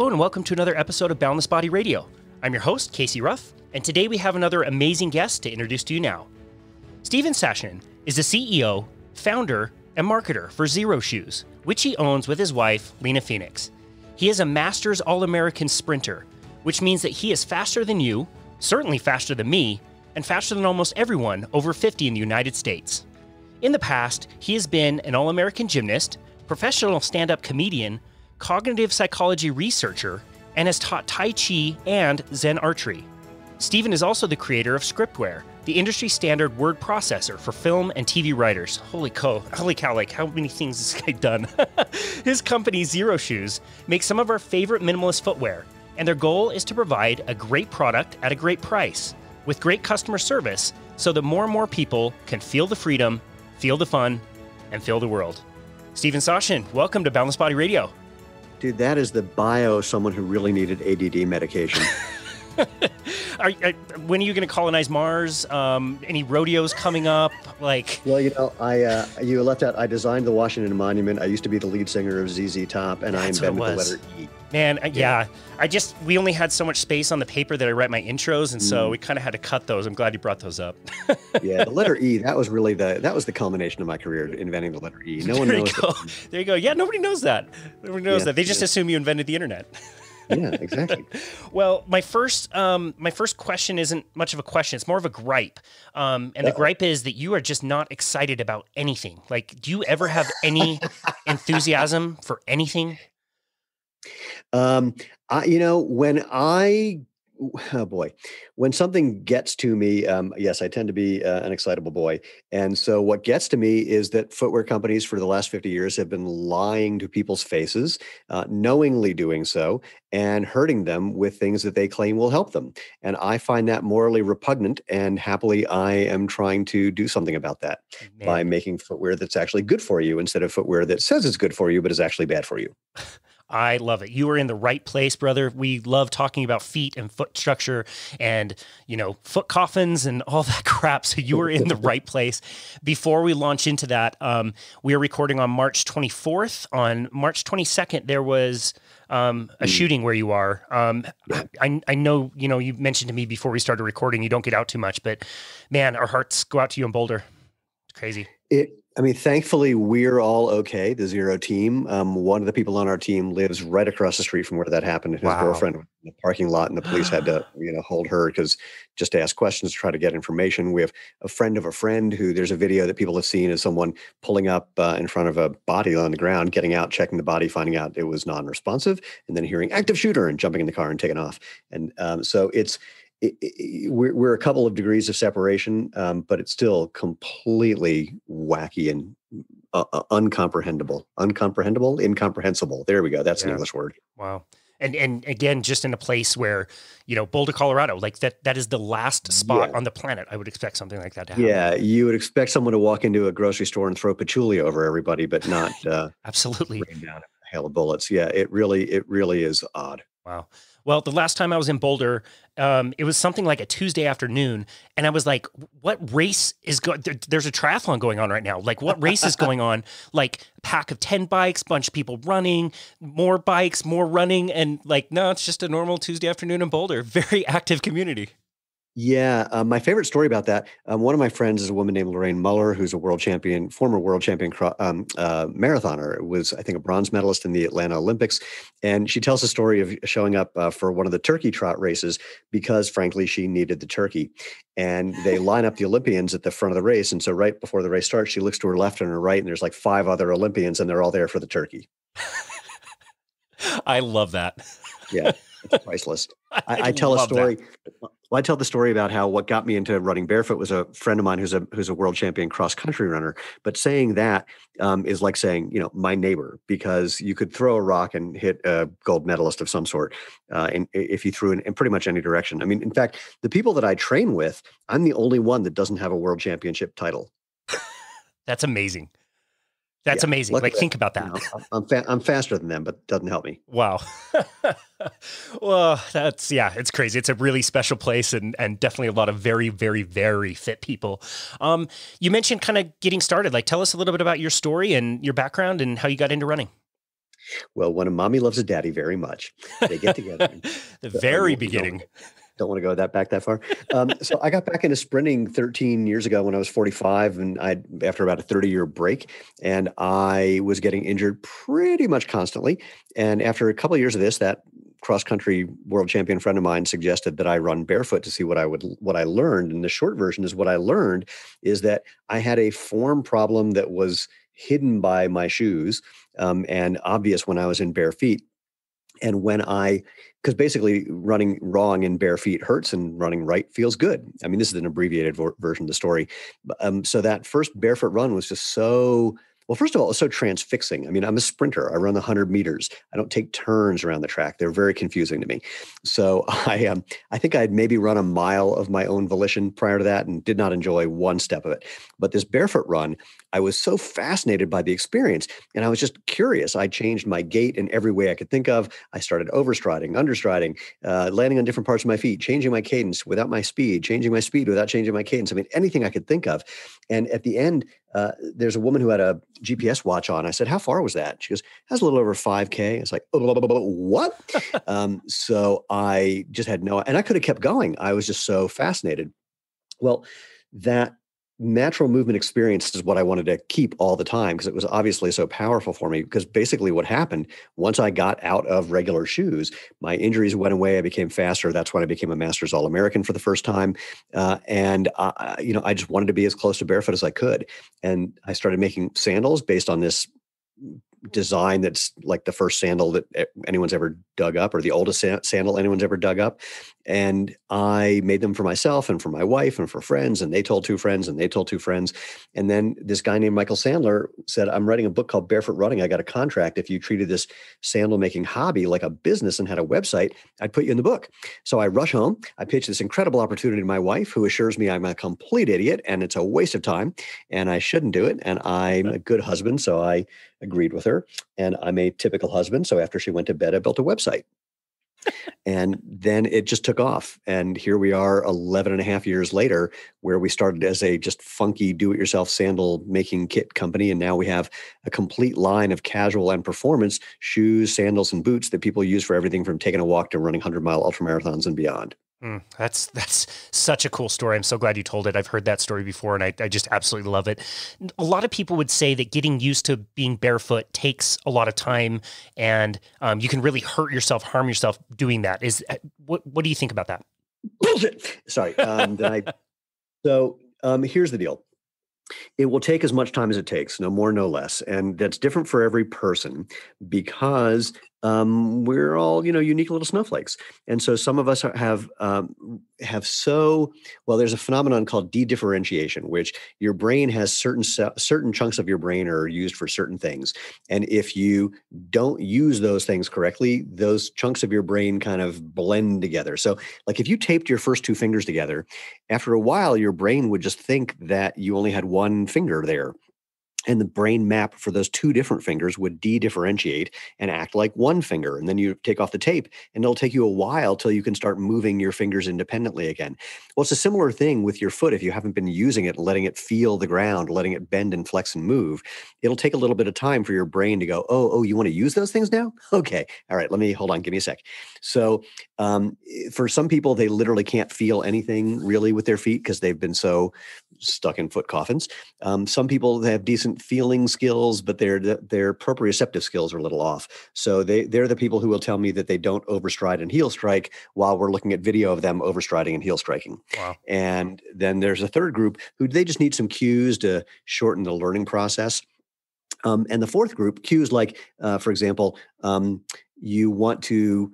Hello and welcome to another episode of Boundless Body Radio. I'm your host, Casey Ruff, and today we have another amazing guest to introduce to you now. Steven Sashen is the CEO, founder, and marketer for Xero Shoes, which he owns with his wife, Lena Phoenix. He is a Masters All-American sprinter, which means that he is faster than you, certainly faster than me, and faster than almost everyone over 50 in the United States. In the past, he has been an All-American Gymnast, professional stand-up comedian, cognitive psychology researcher, and has taught tai chi and Zen archery. Steven is also the creator of Scriptware, the industry standard word processor for film and TV writers. Holy cow, like how many things has this guy done? His company, Xero Shoes, makes some of our favorite minimalist footwear, and their goal is to provide a great product at a great price, with great customer service, so that more and more people can feel the freedom, feel the fun, and feel the world. Steven Sashen, welcome to Boundless Body Radio. Dude, that is the bio of someone who really needed ADD medication. When are you going to colonize Mars? Any rodeos coming up? Well, you left out, I designed the Washington Monument. I used to be the lead singer of ZZ Top, and I invented the letter E. Man, yeah. We only had so much space on the paper that I write my intros, and so we kind of had to cut those. I'm glad you brought those up. Yeah, the letter E, that was the culmination of my career, inventing the letter E. No one knows that. There you go. Yeah, nobody knows that. Nobody knows that. They just assume you invented the internet. Yeah, exactly. Well, my first question isn't much of a question. It's more of a gripe. And the gripe is that you are just not excited about anything. Like, do you ever have any enthusiasm for anything? When something gets to me, yes, I tend to be an excitable boy. And so what gets to me is that footwear companies for the last 50 years have been lying to people's faces, knowingly doing so, and hurting them with things that they claim will help them. And I find that morally repugnant, and happily I am trying to do something about that by making footwear that's actually good for you instead of footwear that says it's good for you, but is actually bad for you. I love it. You are in the right place, brother. We love talking about feet and foot structure and, foot coffins and all that crap. So you are in the right place. Before we launch into that, we are recording on March 24th. On March 22nd, there was a shooting where you are. I know, you mentioned to me before we started recording, you don't get out too much, but man, our hearts go out to you in Boulder. It's crazy. Thankfully, we're all okay, the Xero team. One of the people on our team lives right across the street from where that happened. And his girlfriend was in the parking lot, and the police had to, hold her just to ask questions, try to get information. We have a friend of a friend who there's a video that people have seen as someone pulling up in front of a body on the ground, getting out, checking the body, finding out it was non-responsive, and then hearing active shooter and jumping in the car and taking off. And so we're a couple of degrees of separation, but it's still completely wacky and incomprehensible. There we go. That's an English word. Wow. And again, just in a place where, Boulder, Colorado, like that is the last spot on the planet. I would expect something like that to happen. Yeah. You would expect someone to walk into a grocery store and throw patchouli over everybody, but not absolutely rain down a hail of bullets. Yeah. It really is odd. Wow. Well, the last time I was in Boulder, it was something like a Tuesday afternoon, and I was like, what race is going, there's a triathlon going on right now. Like, what race is going on? Like, a pack of 10 bikes, bunch of people running, more bikes, more running, and no, it's just a normal Tuesday afternoon in Boulder. Very active community. Yeah. My favorite story about that, one of my friends is a woman named Lorraine Muller, who's a former world champion marathoner, was, I think, a bronze medalist in the Atlanta Olympics. And she tells the story of showing up for one of the turkey trot races because, frankly, she needed the turkey. And they line up the Olympians at the front of the race. And so right before the race starts, she looks to her left and her right, and there's like 5 other Olympians, and they're all there for the turkey. I love that. Yeah. It's priceless. I tell a story. I tell the story about how what got me into running barefoot was a friend of mine who's a world champion cross country runner. But saying that is like saying, my neighbor, because you could throw a rock and hit a gold medalist of some sort, and if you threw in pretty much any direction. I mean, in fact, the people that I train with, I'm the only one that doesn't have a world championship title. That's amazing. That's amazing. Like, think about that. I'm faster than them, but it doesn't help me. Wow. Well, it's crazy. It's a really special place and definitely a lot of very, very, very fit people. You mentioned kind of getting started. Like, tell us a little bit about your story and your background and how you got into running. Well, when a mommy loves a daddy very much, they get together. The very beginning. Don't want to go back that far. So I got back into sprinting 13 years ago when I was 45, and after about a 30-year break, and I was getting injured pretty much constantly. And after a couple of years of this, that cross-country world champion friend of mine suggested that I run barefoot to see what I learned. And the short version is what I learned is that I had a form problem that was hidden by my shoes and obvious when I was in bare feet. And because basically running wrong in bare feet hurts and running right feels good. I mean, this is an abbreviated version of the story. So that first barefoot run was just well, first of all, it's so transfixing. I mean, I'm a sprinter. I run the 100 meters. I don't take turns around the track. They're very confusing to me. So I think I'd maybe run a mile of my own volition prior to that and did not enjoy one step of it. But this barefoot run, I was so fascinated by the experience, and I was just curious. I changed my gait in every way I could think of. I started overstriding, understriding, landing on different parts of my feet, changing my cadence without my speed, changing my speed without changing my cadence. I mean, anything I could think of. And at the end, there's a woman who had a GPS watch on. I said, "How far was that?" She goes, "That's a little over 5K." It's like, what? So I just had and I could have kept going. I was just so fascinated. Well, that natural movement experience is what I wanted to keep all the time because it was obviously so powerful for me. Because basically what happened once I got out of regular shoes, my injuries went away. I became faster. That's when I became a Masters All-American for the first time. And I just wanted to be as close to barefoot as I could. And I started making sandals based on this design that's like the first sandal that anyone's ever dug up, or the oldest sandal anyone's ever dug up. And I made them for myself and for my wife and for friends, and they told two friends and they told two friends. And then this guy named Michael Sandler said, "I'm writing a book called Barefoot Running. I got a contract. If you treated this sandal making hobby like a business and had a website, I'd put you in the book." So I rush home. I pitch this incredible opportunity to my wife, who assures me I'm a complete idiot and it's a waste of time and I shouldn't do it. And I'm a good husband, so I agreed with her. And I'm a typical husband. So after she went to bed, I built a website. And then it just took off. And here we are 11 and a half years later, where we started as a just funky do-it-yourself sandal making kit company. And now we have a complete line of casual and performance shoes, sandals, and boots that people use for everything from taking a walk to running 100-mile ultramarathons and beyond. That's such a cool story. I'm so glad you told it. I've heard that story before, and I just absolutely love it. A lot of people would say that getting used to being barefoot takes a lot of time, and you can really hurt yourself, harm yourself doing that. What do you think about that? Bullshit. Sorry. Here's the deal. It will take as much time as it takes, no more, no less. And that's different for every person because we're all, unique little snowflakes. And so some of us there's a phenomenon called de-differentiation, which your brain has certain chunks of your brain are used for certain things. And if you don't use those things correctly, those chunks of your brain kind of blend together. So like if you taped your first two fingers together, after a while, your brain would just think that you only had one finger there. And the brain map for those two different fingers would de-differentiate and act like one finger. And then you take off the tape and it'll take you a while till you can start moving your fingers independently again. Well, it's a similar thing with your foot. If you haven't been using it, letting it feel the ground, letting it bend and flex and move, it'll take a little bit of time for your brain to go, oh, you want to use those things now? Okay. All right. Hold on. Give me a sec. So for some people, they literally can't feel anything really with their feet because they've been so stuck in foot coffins. Some people have decent feeling skills, but their proprioceptive skills are a little off. So they're the people who will tell me that they don't overstride and heel strike while we're looking at video of them overstriding and heel striking. Wow. And then there's a third group who they just need some cues to shorten the learning process. And the fourth group, cues like, for example, you want to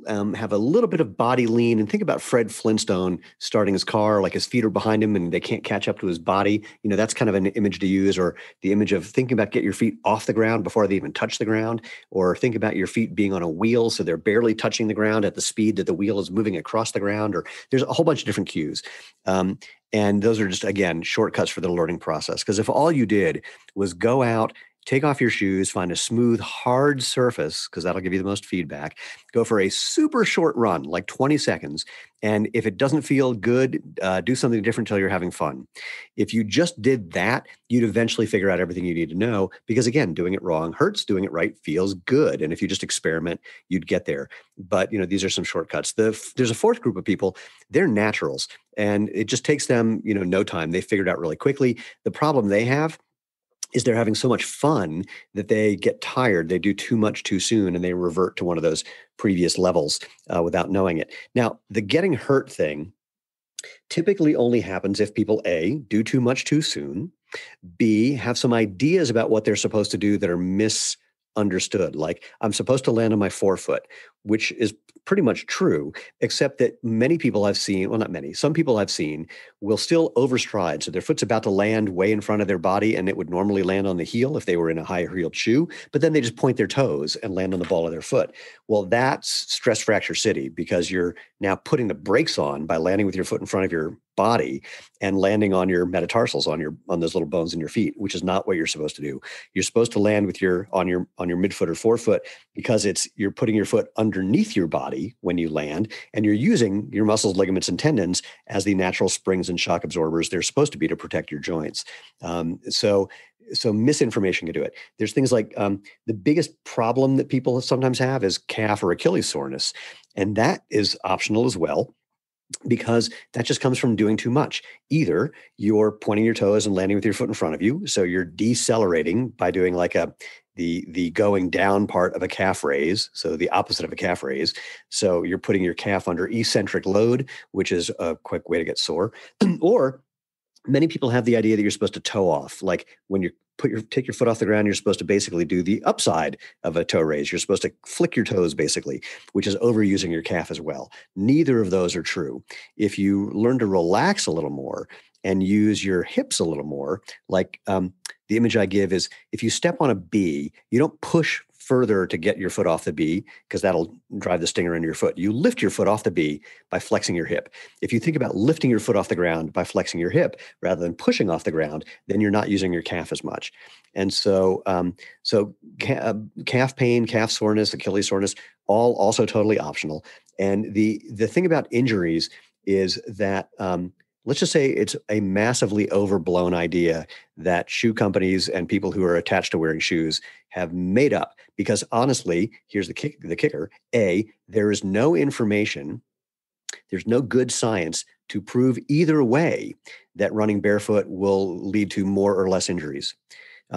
have a little bit of body lean, and think about Fred Flintstone starting his car, like his feet are behind him and they can't catch up to his body. That's kind of an image to use, or the image of thinking about get your feet off the ground before they even touch the ground, or think about your feet being on a wheel so they're barely touching the ground at the speed that the wheel is moving across the ground, or there's a whole bunch of different cues. And those are just, again, shortcuts for the learning process. Because if all you did was go out, take off your shoes, find a smooth, hard surface, because that'll give you the most feedback. Go for a super short run, like 20 seconds. And if it doesn't feel good, do something different until you're having fun. If you just did that, you'd eventually figure out everything you need to know, because again, doing it wrong hurts, doing it right feels good. And if you just experiment, you'd get there. But these are some shortcuts. There's a fourth group of people, they're naturals. And it just takes them, no time. They figure it out really quickly. The problem they have is they're having so much fun that they get tired. They do too much too soon, and they revert to one of those previous levels without knowing it. Now, the getting hurt thing typically only happens if people, A, do too much too soon, B, have some ideas about what they're supposed to do that are misunderstood. Like, I'm supposed to land on my forefoot, which is pretty much true, except that many people I've seen, well, not many, some people I've seen will still overstride. So their foot's about to land way in front of their body, and it would normally land on the heel if they were in a higher heeled shoe, but then they just point their toes and land on the ball of their foot. Well, that's stress fracture city, because you're now putting the brakes on by landing with your foot in front of your body and landing on your metatarsals, on those little bones in your feet, which is not what you're supposed to do. You're supposed to land with on your midfoot or forefoot, because you're putting your foot underneath your body when you land, and you're using your muscles, ligaments, and tendons as the natural springs and shock absorbers they're supposed to be to protect your joints. So misinformation can do it. There's things like the biggest problem that people sometimes have is calf or Achilles soreness, and that is optional as well, because that just comes from doing too much. Either you're pointing your toes and landing with your foot in front of you, so you're decelerating by doing like the going down part of a calf raise, so the opposite of a calf raise. So you're putting your calf under eccentric load, which is a quick way to get sore. Or many people have the idea that you're supposed to toe off. Like when you take your foot off the ground, you're supposed to basically do the upside of a toe raise. You're supposed to flick your toes, basically, which is overusing your calf as well. Neither of those are true. If you learn to relax a little more and use your hips a little more, like the image I give is, if you step on a bee, you don't push further to get your foot off the bee, because that'll drive the stinger into your foot. You lift your foot off the bee by flexing your hip. If you think about lifting your foot off the ground by flexing your hip rather than pushing off the ground, then you're not using your calf as much. And so, calf pain, calf soreness, Achilles soreness, all also totally optional. And the thing about injuries is that let's just say it's a massively overblown idea that shoe companies and people who are attached to wearing shoes have made up. Because honestly, here's the kicker. A, there is no information, there's no good science to prove either way that running barefoot will lead to more or less injuries.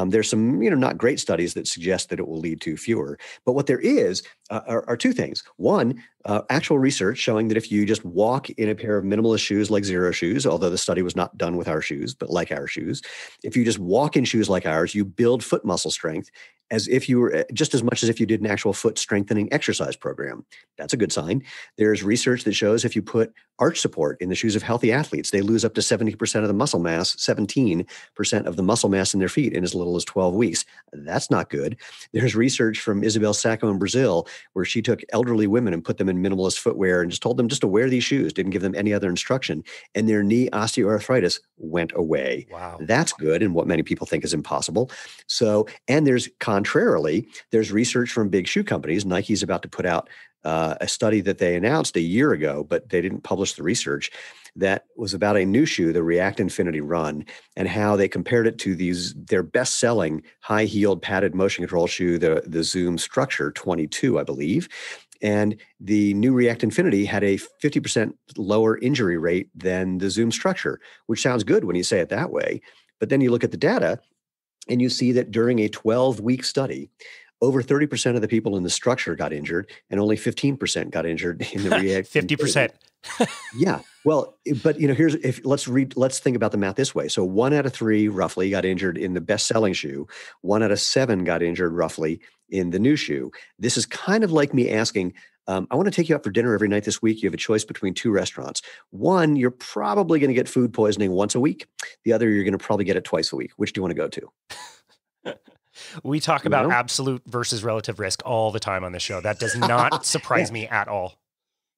There's some, not great studies that suggest that it will lead to fewer. But what there is are two things. One, actual research showing that if you just walk in a pair of minimalist shoes like Xero Shoes, although the study was not done with our shoes, but like our shoes, if you just walk in shoes like ours, you build foot muscle strength as if you were just as much as if you did an actual foot strengthening exercise program. That's a good sign. There's research that shows if you put arch support in the shoes of healthy athletes, they lose up to 70% of the muscle mass, 17% of the muscle mass in their feet in as little as 12 weeks. That's not good. There's research from Isabel Sacco in Brazil, where she took elderly women and put them in minimalist footwear and just told them just to wear these shoes, didn't give them any other instruction, and their knee osteoarthritis went away. Wow. That's good, and what many people think is impossible. So, and contrarily, there's research from big shoe companies. Nike's about to put out a study that they announced a year ago, but they didn't publish the research, that was about a new shoe, the React Infinity Run, and how they compared it to their best-selling high-heeled padded motion control shoe, the Zoom Structure 22, I believe. And the new React Infinity had a 50% lower injury rate than the Zoom Structure, which sounds good when you say it that way. But then you look at the data, and you see that during a 12-week study, over 30% of the people in the Structure got injured, and only 15% got injured in the React. 50%. Yeah. Well, but let's think about the math this way. So 1 out of 3 roughly got injured in the best-selling shoe. 1 out of 7 got injured roughly in the new shoe. This is kind of like me asking, I want to take you out for dinner every night this week. You have a choice between 2 restaurants. One, you're probably going to get food poisoning once a week. The other, you're going to probably get it twice a week. Which do you want to go to? We talk about absolute versus relative risk all the time on the show. That does not surprise me at all.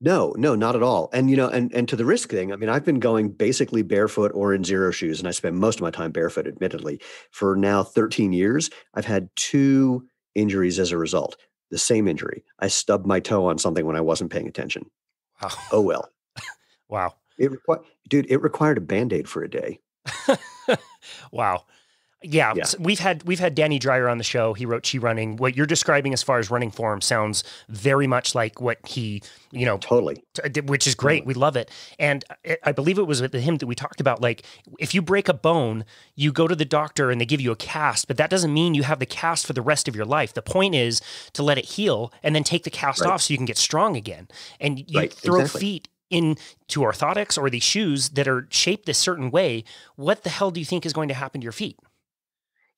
No, no, not at all. And, and to the risk thing, I mean, I've been going basically barefoot or in Xero shoes, and I spend most of my time barefoot, admittedly, for now 13 years. I've had two injuries as a result. The same injury. I stubbed my toe on something when I wasn't paying attention. Wow. Oh, well. Wow. Dude, it required a Band-Aid for a day. Wow. Yeah, so we've had Danny Dreyer on the show. He wrote Chi Running. What you're describing as far as running form sounds very much like what he, totally, which is great. We love it. And I believe it was with him that we talked about, like, if you break a bone, you go to the doctor and they give you a cast, but that doesn't mean you have the cast for the rest of your life. The point is to let it heal and then take the cast off so you can get strong again. And you throw feet into orthotics or these shoes that are shaped this certain way. What the hell do you think is going to happen to your feet?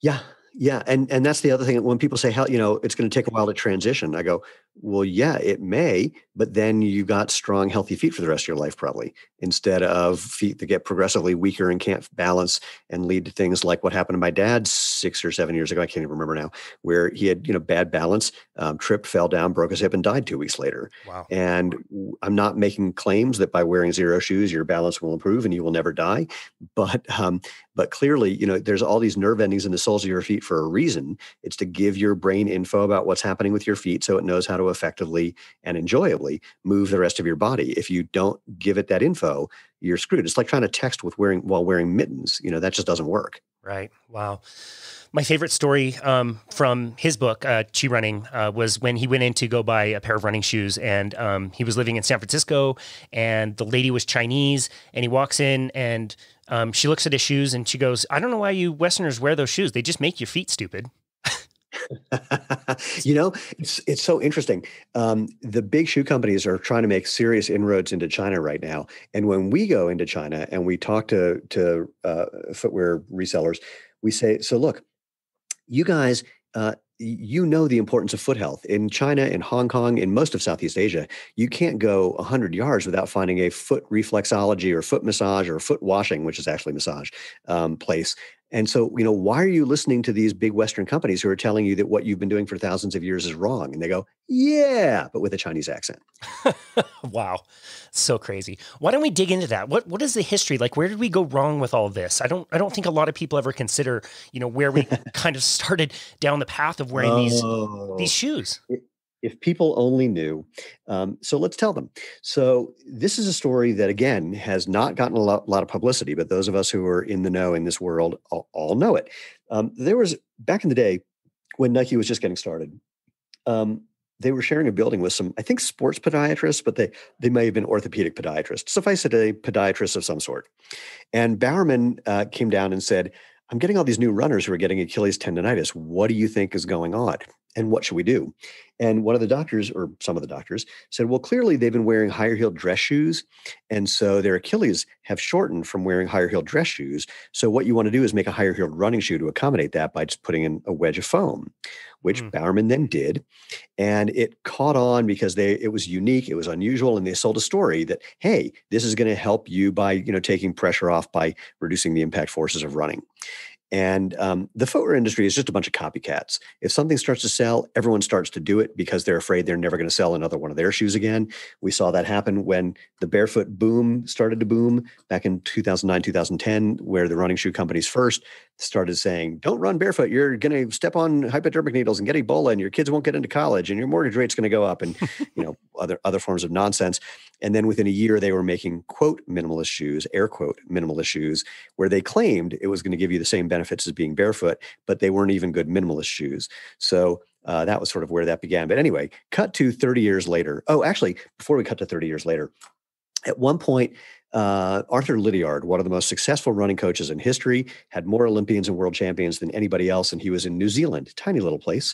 Yeah. Yeah. And that's the other thing. When people say, it's going to take a while to transition, I go, well, yeah, it may, but then you got strong, healthy feet for the rest of your life, probably, instead of feet that get progressively weaker and can't balance and lead to things like what happened to my dad 6 or 7 years ago. I can't even remember now, where he had, bad balance, tripped, fell down, broke his hip and died 2 weeks later. Wow. And I'm not making claims that by wearing Xero shoes, your balance will improve and you will never die. But clearly, there's all these nerve endings in the soles of your feet for a reason. It's to give your brain info about what's happening with your feet so it knows how to effectively and enjoyably move the rest of your body. If you don't give it that info, you're screwed. It's like trying to text while wearing mittens. That just doesn't work. Right. Wow. My favorite story from his book, Chi Running, was when he went in to go buy a pair of running shoes, and he was living in San Francisco, and the lady was Chinese, and he walks in and she looks at his shoes and she goes, "I don't know why you Westerners wear those shoes. They just make your feet stupid." It's so interesting. The big shoe companies are trying to make serious inroads into China right now. And when we go into China and we talk to footwear resellers, we say, so look, you guys, the importance of foot health. In China, in Hong Kong, in most of Southeast Asia, you can't go 100 yards without finding a foot reflexology or foot massage or foot washing, which is actually massage, place. And so, why are you listening to these big Western companies who are telling you that what you've been doing for thousands of years is wrong? And they go, yeah, but with a Chinese accent. Wow. So crazy. Why don't we dig into that? What is the history? Like, where did we go wrong with all of this? I don't think a lot of people ever consider, where we kind of started down the path of wearing these shoes. If people only knew. So let's tell them. So this is a story that, again, has not gotten a lot of publicity, but those of us who are in the know in this world all know it. There was, back in the day, when Nike was just getting started, they were sharing a building with some, I think, sports podiatrists, but they may have been orthopedic podiatrists. Suffice it, a podiatrist of some sort. And Bowerman came down and said, I'm getting all these new runners who are getting Achilles tendonitis. What do you think is going on? And what should we do? And one of the doctors, or some of the doctors, said, well, clearly they've been wearing higher heeled dress shoes. And so their Achilles have shortened from wearing higher heeled dress shoes. So what you want to do is make a higher heeled running shoe to accommodate that by just putting in a wedge of foam, which Bowerman then did. And it caught on because it was unique, it was unusual, and they sold a story that, hey, this is going to help you by, taking pressure off by reducing the impact forces of running. And the footwear industry is just a bunch of copycats. If something starts to sell, everyone starts to do it because they're afraid they're never going to sell another one of their shoes again. We saw that happen when the barefoot boom started to boom back in 2009, 2010, where the running shoe companies first started saying, don't run barefoot. You're going to step on hypodermic needles and get Ebola, and your kids won't get into college, and your mortgage rate's going to go up, and other forms of nonsense. And then within a year, they were making, quote, minimalist shoes, air quote, minimalist shoes, where they claimed it was going to give you the same benefits as being barefoot, but they weren't even good minimalist shoes. So that was sort of where that began. But anyway, cut to 30 years later. Oh, actually, before we cut to 30 years later, at one point, Arthur Lydiard, one of the most successful running coaches in history, had more Olympians and world champions than anybody else. And he was in New Zealand, a tiny little place,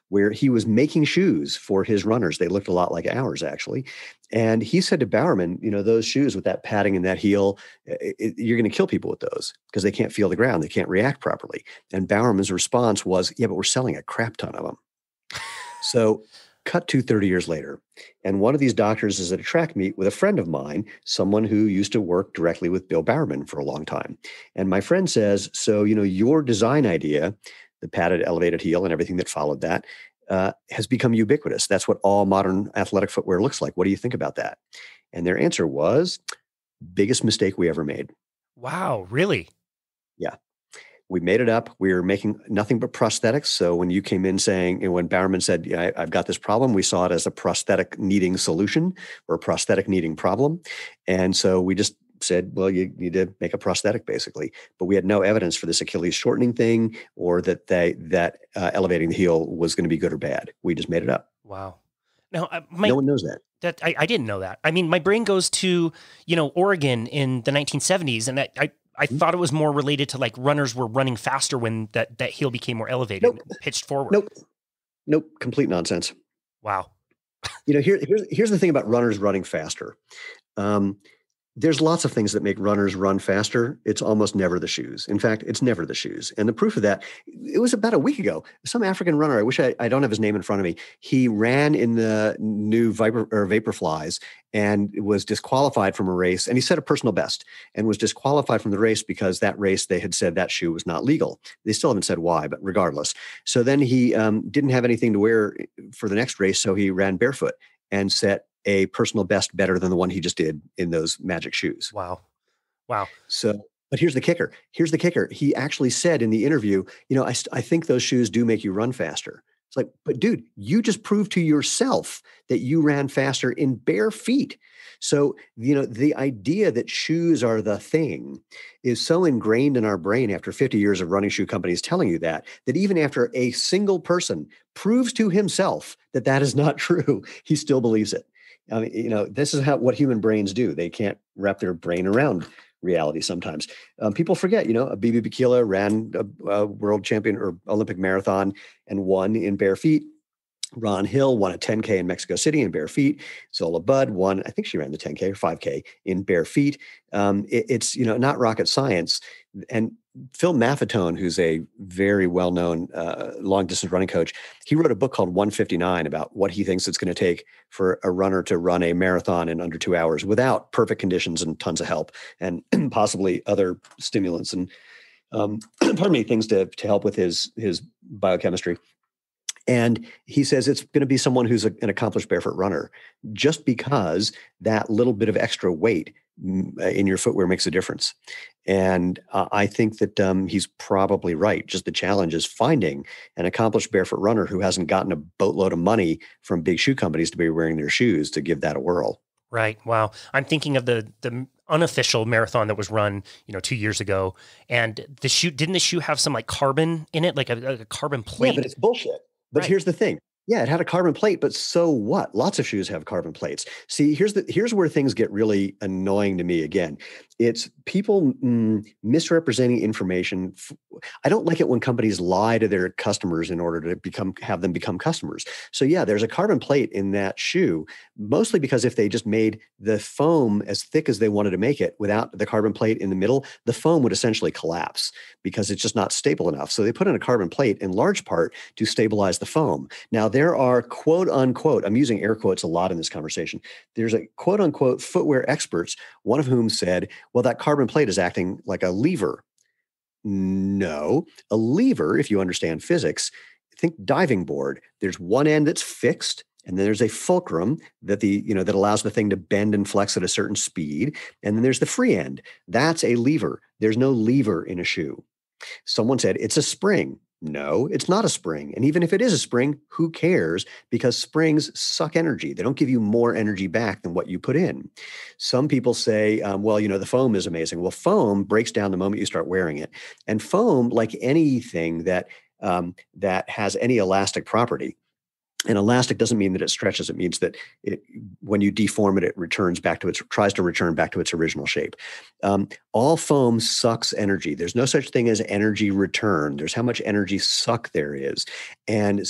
where he was making shoes for his runners. They looked a lot like ours, actually. And he said to Bowerman, those shoes with that padding and that heel, you're going to kill people with those because they can't feel the ground. They can't react properly. And Bowerman's response was, yeah, but we're selling a crap ton of them. So cut to 30 years later. And one of these doctors is at a track meet with a friend of mine, someone who used to work directly with Bill Bowerman for a long time. And my friend says, so, your design idea, the padded elevated heel and everything that followed that, has become ubiquitous. That's what all modern athletic footwear looks like. What do you think about that? And their answer was, biggest mistake we ever made. Wow, really? Yeah. We made it up. We were making nothing but prosthetics. So when you came in saying, when Bowerman said, yeah, I've got this problem, we saw it as a prosthetic needing solution or a prosthetic needing problem. And so we just said, well, you need to make a prosthetic basically. But we had no evidence for this Achilles shortening thing or that elevating the heel was going to be good or bad. We just made it up. Wow. Now, no one knows that. I didn't know that. I mean, my brain goes to, Oregon in the 1970s, and I thought it was more related to like runners were running faster when that heel became more elevated, Nope. and pitched forward. Nope. Complete nonsense. Wow. Here's the thing about runners running faster. There's lots of things that make runners run faster. It's almost never the shoes. In fact, it's never the shoes. And the proof of that, it was about a week ago. Some African runner, I wish I don't have his name in front of me. He ran in the new Vaporflies and was disqualified from a race. And he set a personal best and was disqualified from the race because that race, they had said that shoe was not legal. They still haven't said why, but regardless. So then he didn't have anything to wear for the next race. So he ran barefoot and set a personal best better than the one he just did in those magic shoes. Wow. So, but here's the kicker. He actually said in the interview, I think those shoes do make you run faster. It's like, but dude, you just proved to yourself that you ran faster in bare feet. So, the idea that shoes are the thing is so ingrained in our brain after 50 years of running shoe companies telling you that even after a single person proves to himself that is not true, he still believes it. I mean, this is what human brains do. They can't wrap their brain around reality sometimes. People forget, Bibi Bikila ran a world champion or Olympic marathon and won in bare feet. Ron Hill won a 10K in Mexico City in bare feet. Zola Budd won, I think she ran the 10K or 5K in bare feet. It's, not rocket science. And Phil Maffetone, who's a very well-known long-distance running coach, he wrote a book called 159 about what he thinks it's going to take for a runner to run a marathon in under 2 hours without perfect conditions and tons of help and possibly other stimulants and, things to help with his biochemistry. And he says it's going to be someone who's an accomplished barefoot runner, just because that little bit of extra weight in your footwear makes a difference. And I think that he's probably right. Just the challenge is finding an accomplished barefoot runner who hasn't gotten a boatload of money from big shoe companies to be wearing their shoes to give that a whirl. Right. Wow. I'm thinking of the unofficial marathon that was run, 2 years ago. And didn't the shoe have some like carbon in it, like a carbon plate? Yeah, but it's bullshit. But right. Here's the thing. Yeah, it had a carbon plate, but so what? Lots of shoes have carbon plates. See, here's where things get really annoying to me again. It's people misrepresenting information. I don't like it when companies lie to their customers in order to have them become customers. So yeah, there's a carbon plate in that shoe, mostly because if they just made the foam as thick as they wanted to make it without the carbon plate in the middle, the foam would essentially collapse because it's just not stable enough. So they put in a carbon plate in large part to stabilize the foam. Now, there are quote unquote, I'm using air quotes a lot in this conversation. There's a quote unquote footwear experts, one of whom said, well, that carbon plate is acting like a lever. No, a lever, if you understand physics, think diving board. There's one end that's fixed, and then there's a fulcrum that that allows the thing to bend and flex at a certain speed. And then there's the free end. That's a lever. There's no lever in a shoe. Someone said it's a spring. No, it's not a spring. And even if it is a spring, who cares? Because springs suck energy. They don't give you more energy back than what you put in. Some people say, well, the foam is amazing. Well, foam breaks down the moment you start wearing it. And foam, like anything that has any elastic property, and elastic doesn't mean that it stretches. It means that when you deform it, it tries to return back to its original shape. All foam sucks energy. There's no such thing as energy return. There's how much energy suck there is. And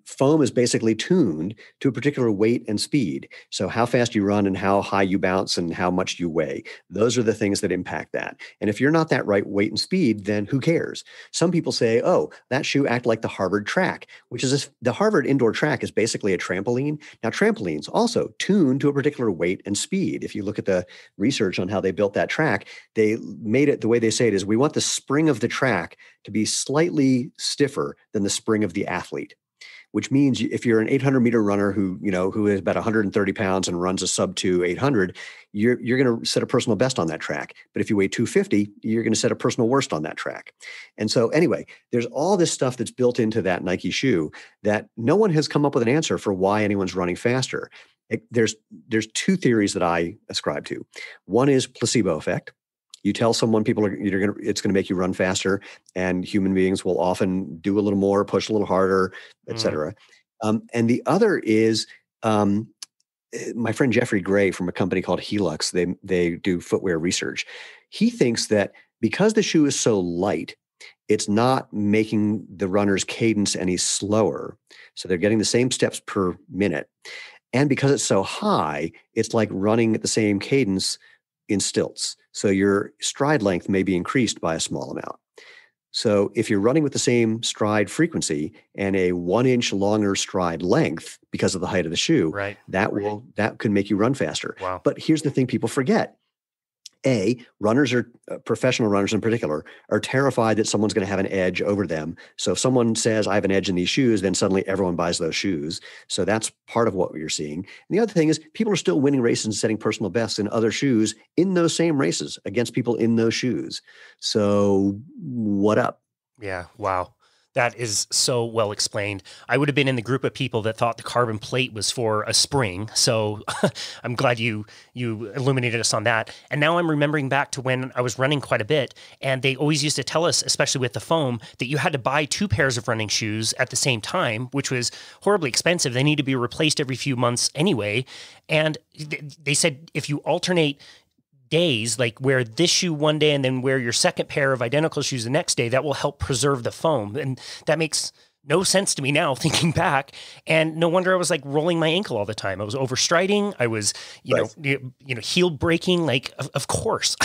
foam is basically tuned to a particular weight and speed. So how fast you run and how high you bounce and how much you weigh. Those are the things that impact that. And if you're not that right weight and speed, then who cares? Some people say, oh, that shoe acted like the Harvard track, which is the Harvard indoor track is basically a trampoline. Now, trampolines also tuned to a particular weight and speed. If you look at the research on how they built that track, they made it, the way they say it is, we want the spring of the track to be slightly stiffer than the spring of the athlete. which means if you're an 800-meter runner who is about 130 pounds and runs a sub-2 800, you're going to set a personal best on that track. But if you weigh 250, you're going to set a personal worst on that track. And so anyway, there's all this stuff that's built into that Nike shoe that no one has come up with an answer for why anyone's running faster. There's two theories that I ascribe to. One is placebo effect. You tell someone it's going to make you run faster, and human beings will often do a little more, push a little harder, et cetera. And the other is my friend Jeffrey Gray from a company called Helix. They do footwear research. He thinks that because the shoe is so light, it's not making the runner's cadence any slower. So they're getting the same steps per minute. And because it's so high, it's like running at the same cadence in stilts. So your stride length may be increased by a small amount. So if you're running with the same stride frequency and a 1 inch longer stride length because of the height of the shoe, right, that could make you run faster. Wow. But here's the thing people forget. Professional runners in particular, are terrified that someone's going to have an edge over them. So if someone says, I have an edge in these shoes, then suddenly everyone buys those shoes. So that's part of what you're seeing. And the other thing is people are still winning races and setting personal bests in other shoes in those same races against people in those shoes. So what up? Yeah. Wow. That is so well explained. I would have been in the group of people that thought the carbon plate was for a spring. So I'm glad you illuminated us on that. And now I'm remembering back to when I was running quite a bit, and they always used to tell us, especially with the foam, that you had to buy 2 pairs of running shoes at the same time, which was horribly expensive. They need to be replaced every few months anyway. And they said if you alternate days, like wear this shoe one day and then wear your second pair of identical shoes the next day, that will help preserve the foam. And that makes no sense to me now thinking back. And no wonder I was like rolling my ankle all the time. I was overstriding. I was, heel breaking, like of course.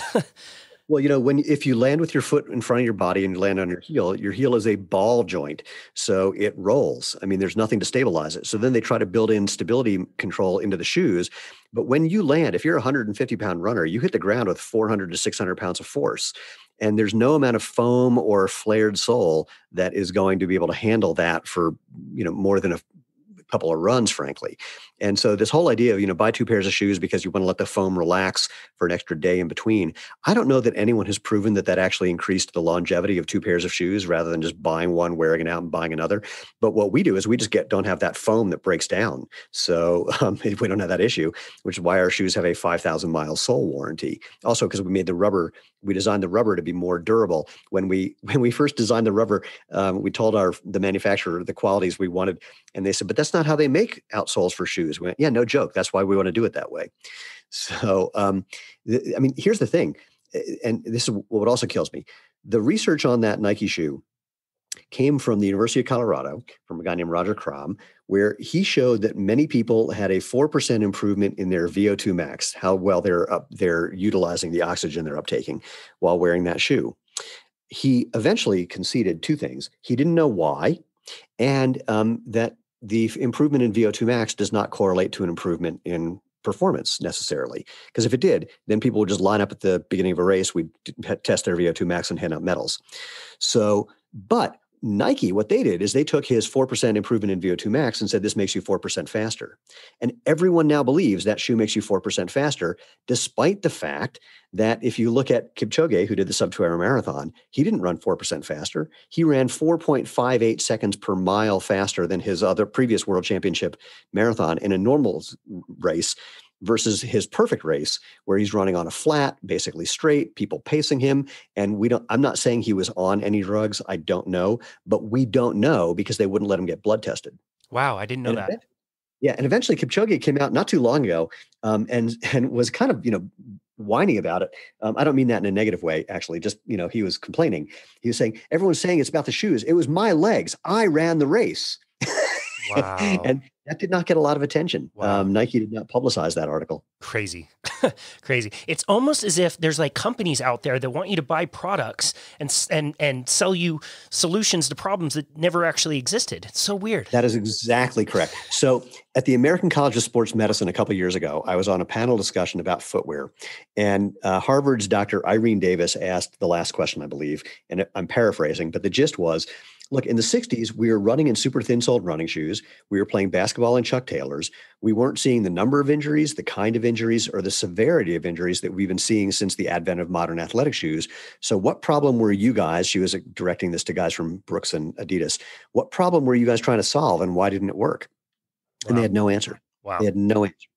Well, if you land with your foot in front of your body and you land on your heel is a ball joint. So it rolls. I mean, there's nothing to stabilize it. So then they try to build in stability control into the shoes. But when you land, if you're a 150-pound runner, you hit the ground with 400 to 600 pounds of force. And there's no amount of foam or flared sole that is going to be able to handle that for, more than a couple of runs, frankly. And so this whole idea of, buy 2 pairs of shoes because you want to let the foam relax for an extra day in between. I don't know that anyone has proven that actually increased the longevity of 2 pairs of shoes rather than just buying one, wearing it out and buying another. But what we do is we just don't have that foam that breaks down. So we don't have that issue, which is why our shoes have a 5,000 mile sole warranty. Also, because we designed the rubber to be more durable. When we first designed the rubber, we told the manufacturer the qualities we wanted, and they said, but that's not how they make outsoles for shoes. We went, yeah, no joke. That's why we want to do it that way. So, here's the thing, and this is what also kills me. The research on that Nike shoe came from the University of Colorado, from a guy named Roger Crom, where he showed that many people had a 4% improvement in their VO2 max, how well they're utilizing the oxygen they're uptaking while wearing that shoe. He eventually conceded 2 things. He didn't know why, and that the improvement in VO2 max does not correlate to an improvement in performance necessarily. Because if it did, then people would just line up at the beginning of a race, we'd test their VO2 max and hand out medals. So, but Nike, what they did is they took his 4% improvement in VO2 max and said, this makes you 4% faster. And everyone now believes that shoe makes you 4% faster, despite the fact that if you look at Kipchoge, who did the sub-2-hour marathon, he didn't run 4% faster. He ran 4.58 seconds per mile faster than his other previous world championship marathon in a normal race, versus his perfect race where he's running on a flat, basically straight, people pacing him. And I'm not saying he was on any drugs. I don't know, but we don't know because they wouldn't let him get blood tested. Wow. I didn't know that. Yeah. And eventually Kipchoge came out not too long ago and was kind of, whining about it. I don't mean that in a negative way, actually. Just, he was complaining. He was saying, everyone's saying it's about the shoes. It was my legs. I ran the race. Wow. And that did not get a lot of attention. Wow. Nike did not publicize that article. Crazy. Crazy. It's almost as if there's like companies out there that want you to buy products and sell you solutions to problems that never actually existed. It's so weird. That is exactly correct. So at the American College of Sports Medicine a couple of years ago, I was on a panel discussion about footwear, and Harvard's Dr. Irene Davis asked the last question, I believe, and I'm paraphrasing, but the gist was, Look, in the 60s, we were running in super thin-soled running shoes. We were playing basketball in Chuck Taylors. We weren't seeing the number of injuries, the kind of injuries, or the severity of injuries that we've been seeing since the advent of modern athletic shoes. So what problem were you guys, she was directing this to guys from Brooks and Adidas, what problem were you guys trying to solve and why didn't it work? Wow. And they had no answer. Wow. They had no answer.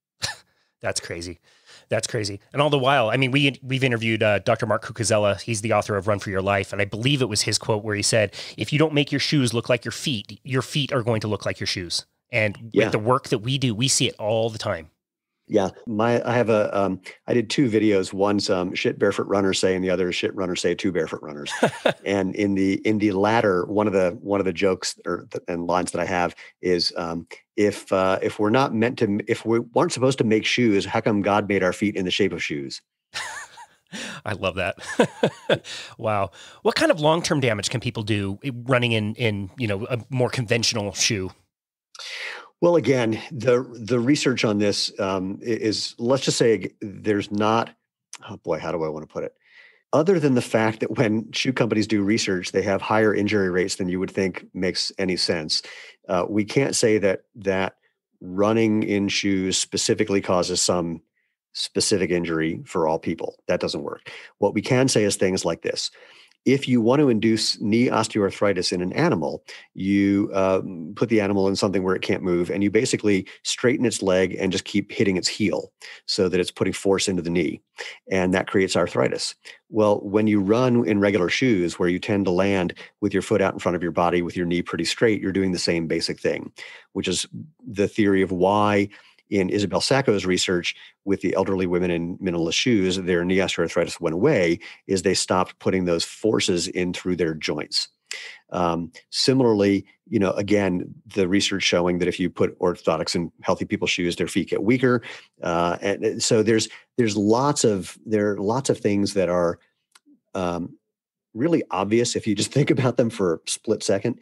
That's crazy. That's crazy. And all the while, I mean, we've interviewed Dr. Mark Cucuzzella. He's the author of Run for Your Life. And I believe it was his quote where he said, if you don't make your shoes look like your feet are going to look like your shoes. And with the work that we do, we see it all the time. Yeah. I did 2 videos. One's shit barefoot runners say, and the other is shit runners say 2 barefoot runners. And in the latter, one of the jokes and lines that I have is, if we weren't supposed to make shoes, how come God made our feet in the shape of shoes? I love that. Wow. What kind of long-term damage can people do running in a more conventional shoe? Well, again, the research on this is, let's just say there's not, oh boy, how do I want to put it? Other than the fact that when shoe companies do research, they have higher injury rates than you would think makes any sense. We can't say that running in shoes specifically causes some specific injury for all people. That doesn't work. What we can say is things like this. If you want to induce knee osteoarthritis in an animal, you put the animal in something where it can't move, and you basically straighten its leg and just keep hitting its heel so that it's putting force into the knee, and that creates arthritis. Well, when you run in regular shoes where you tend to land with your foot out in front of your body with your knee pretty straight, you're doing the same basic thing, which is the theory of why in Isabel Sacco's research with the elderly women in minimalist shoes, their knee osteoarthritis went away, is they stopped putting those forces in through their joints. Similarly, again, the research showing that if you put orthotics in healthy people's shoes, their feet get weaker. And so there are lots of things that are really obvious if you just think about them for a split second,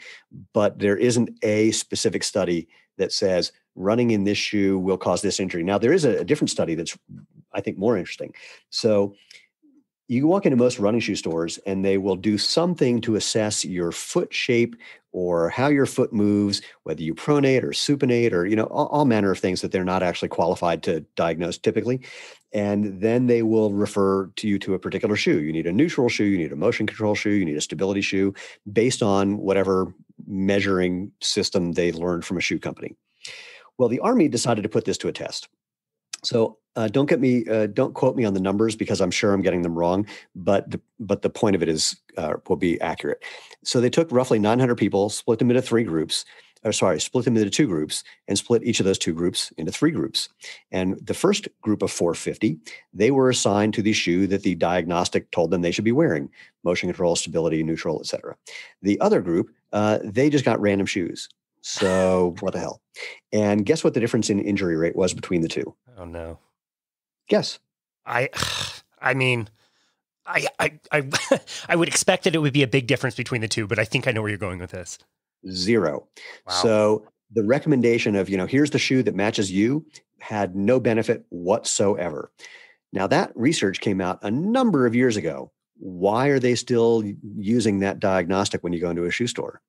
but there isn't a specific study that says running in this shoe will cause this injury. Now, there is a different study that's, I think, more interesting. So you walk into most running shoe stores and they will do something to assess your foot shape or how your foot moves, whether you pronate or supinate or, all manner of things that they're not actually qualified to diagnose typically. And then they will refer you to a particular shoe. You need a neutral shoe, you need a motion control shoe, you need a stability shoe based on whatever measuring system they learned from a shoe company. Well, the Army decided to put this to a test. So don't quote me on the numbers because I'm sure I'm getting them wrong, but the point of it will be accurate. So they took roughly 900 people, split them into 2 groups, and split each of those 2 groups into 3 groups. And the first group of 450, they were assigned to the shoe that the diagnostic told them they should be wearing: motion control, stability, neutral, etc. The other group, they just got random shoes. So what the hell? And guess what the difference in injury rate was between the 2? Oh no. Guess. I mean, I would expect that it would be a big difference between the 2, but I think I know where you're going with this. 0. Wow. So the recommendation of, here's the shoe that matches you had no benefit whatsoever. Now that research came out a number of years ago. Why are they still using that diagnostic when you go into a shoe store?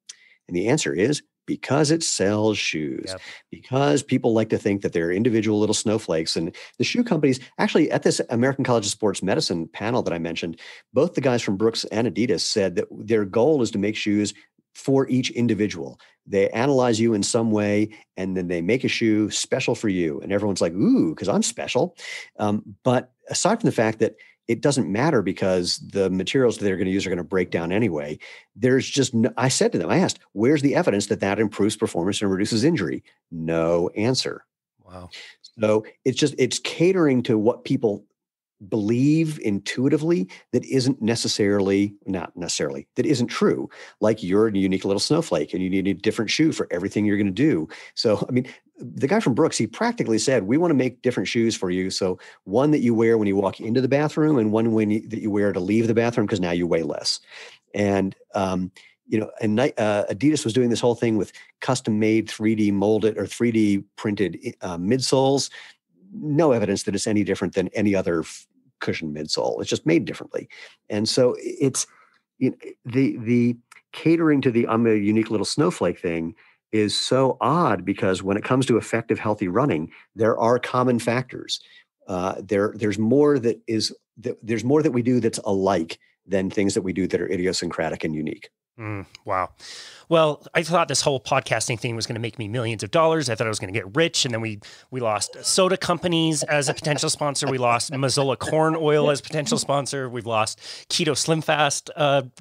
And the answer is because it sells shoes, Yep. Because people like to think that they're individual little snowflakes. And the shoe companies, actually at this American College of Sports Medicine panel that I mentioned, both the guys from Brooks and Adidas said that their goal is to make shoes for each individual. They analyze you in some way, and then they make a shoe special for you. And everyone's like, ooh, because I'm special. But aside from the fact that it doesn't matter because the materials that they're going to use are going to break down anyway, there's just I said to them, I asked, where's the evidence that improves performance and reduces injury? No answer. Wow. So it's catering to what people believe intuitively that isn't true. Like you're a unique little snowflake and you need a different shoe for everything you're going to do. So, I mean, the guy from Brooks, he practically said, we want to make different shoes for you. So one that you wear when you walk into the bathroom and one that you wear to leave the bathroom because now you weigh less. And, Adidas was doing this whole thing with custom made 3D molded or 3D printed midsoles. No evidence that it's any different than any other cushion midsole. It's just made differently. And so it's the catering to the I'm a unique little snowflake thing is so odd, because when it comes to effective, healthy running, there are common factors. There's more there's more that we do that's alike than things that we do that are idiosyncratic and unique. Wow. Well, I thought this whole podcasting thing was going to make me millions of dollars. I thought I was going to get rich. And then we lost soda companies as a potential sponsor. We lost Mazola corn oil as potential sponsor. We've lost Keto Slim Fast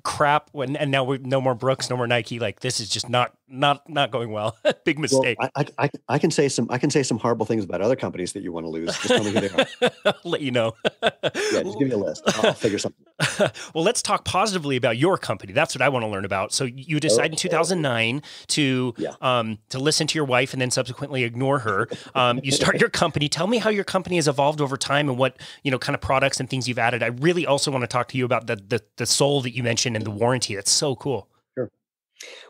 crap. And now we no more Brooks, no more Nike. Like, this is just not going well. Big mistake. Well, I can say some horrible things about other companies that you want to lose. Just tell me who they are. I'll let you know. Yeah, just give me a list. I'll figure something. Well, let's talk positively about your company. That's what I want to learn about. So you decided in 2009 to listen to your wife and then subsequently ignore her. You start your company. Tell me how your company has evolved over time and what, kind of products and things you've added. I really also want to talk to you about the sole that you mentioned and the warranty. That's so cool. Sure.